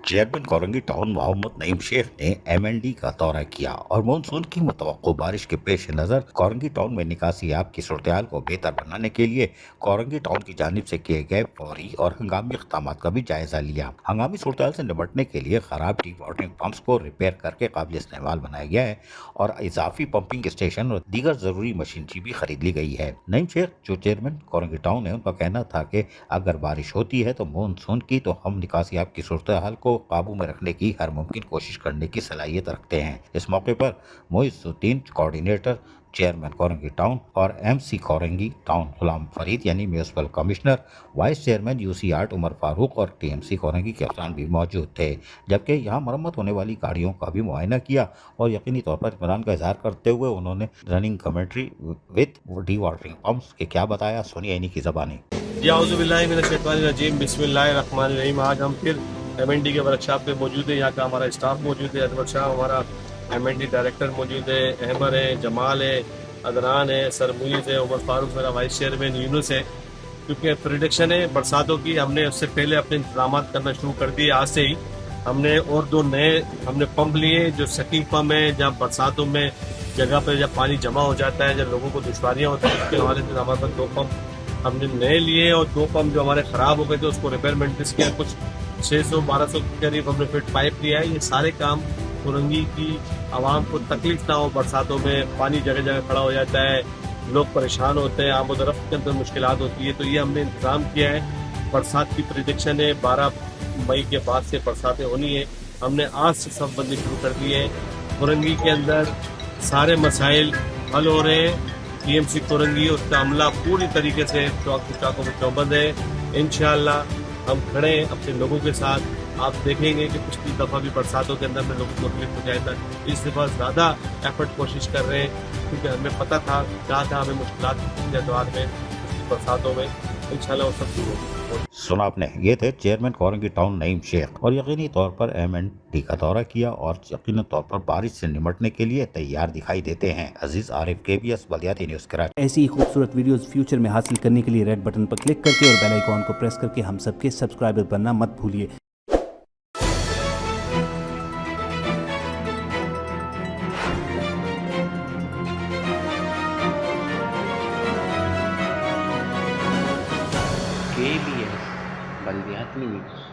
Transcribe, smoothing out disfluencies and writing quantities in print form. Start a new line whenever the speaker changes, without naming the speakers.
Chairman Korangi town Mohammad Naeem Sheikh ने MND का दौरा किया और मानसून की मुतवक्को बारिश के पेश नज़र कोरंगी टाउन में निकासी आब की सूरत को बेहतर बनाने के लिए कोरंगी टाउन की जानिब से किए गए फौरी और हंगामी इक़दाम का भी जायजा लिया। हंगामी सूरत से निपटने के लिए खराब डी वाटरिंग पम्प्स को रिपेयर करके काबिल इस्तेमाल बनाया गया है और इजाफी पंपिंग स्टेशन और दीगर जरूरी मशीनरी भी खरीद ली गई है। नईम शेख जो चेयरमैन कोरंगी टाउन है, उनका कहना था कि अगर बारिश होती है तो मानसून की, तो हम निकासी आब की सूरत हाल को काबू में रखने की हर मुमकिन कोशिश करने की सलाहियत रखते हैं। इस मौके पर Moizuddin coordinator chairman Korangi town और एमसी कोरंगी टाउन गुलाम फरीद यानी municipal commissioner, vice chairman UC eight Umar Farooq और टीएमसी कोरंगी के अफसरान भी मौजूद थे। जबकि यहाँ मरम्मत होने वाली गाड़ियों का भी मुआयना किया और यकीनी तौर पर इत्मीनान का इजहार करते हुए उन्होंने running commentary with D watering pumps के क्या बताया, सुनिए इन्हीं की ज़बानी।
बिस्मिल्लाहिर्रहमानिर्रहीम। आज हम फिर एमएनडी के वर्कशॉप पे मौजूद है। यहाँ का हमारा स्टाफ मौजूद है। अजमल शाह हमारा एमएनडी डायरेक्टर मौजूद है, अहमद है, जमाल है, अदनान है, सर मुइज़ है, उमर फारूक मेरा वाइस चेयरमैन, यूनुस है। क्योंकि प्रिडिक्शन है बरसातों की, हमने उससे पहले अपने इंतजाम करना शुरू कर दिए। आज से ही हमने और दो नए पंप लिए जो सकिंग पंप है, जहाँ बरसातों में जगह पर जब पानी जमा हो जाता है, जब लोगों को दुश्वारियाँ होती हैं, उसके हवाले से हमारे पास 2 पंप हमने नए लिए और 2 पंप जो हमारे ख़राब हो गए थे उसको रिपेयर मेंटेनेंस किया। कुछ 600-1200 के करीब हमने फिट पाइप लिया है। ये सारे काम कोरंगी की आवाम को तकलीफ ना हो। बरसातों में पानी जगह जगह खड़ा हो जाता है, लोग परेशान होते हैं, आमदोरफ्त के अंदर मुश्किलात होती है, तो ये हमने इंतज़ाम किया है। बरसात की प्रिडिक्शन है 12 मई के बाद से बरसातें होनी है। हमने आज से सब बंदी शुरू कर दी है। कोरंगी के अंदर सारे मसाइल हल हो रहे हैं। टीएमसी कोरंगी उसका अमला पूरी तरीके से चौकों में चौबंद है। इंशाअल्लाह हम खड़े हैं अपने लोगों के साथ। आप देखेंगे कि पिछली दफ़ा भी बरसातों के अंदर में लोगों को तकलीफ हो जाता है, इस दफ़ा ज़्यादा एफर्ट कोशिश कर रहे हैं क्योंकि हमें पता था क्या था हमें मुश्किलात के दौरान में बरसातों में। इंशाअल्लाह वो सब चीज़ होगी।
सुना आपने, ये थे चेयरमैन कोरंगी टाउन नईम शेख और यकीनी तौर पर एमएनडी का दौरा किया और यकीनी तौर पर बारिश से निपटने के लिए तैयार दिखाई देते हैं। अजीज आरिफ, केबीएस बलियाती न्यूज़ कराची।
ऐसी ही खूबसूरत वीडियोस फ्यूचर में हासिल करने के लिए रेड बटन पर क्लिक करके और बेल आइकॉन को प्रेस करके हम सबके सब्सक्राइबर बनना मत भूलिए।
KBS Baliyati news.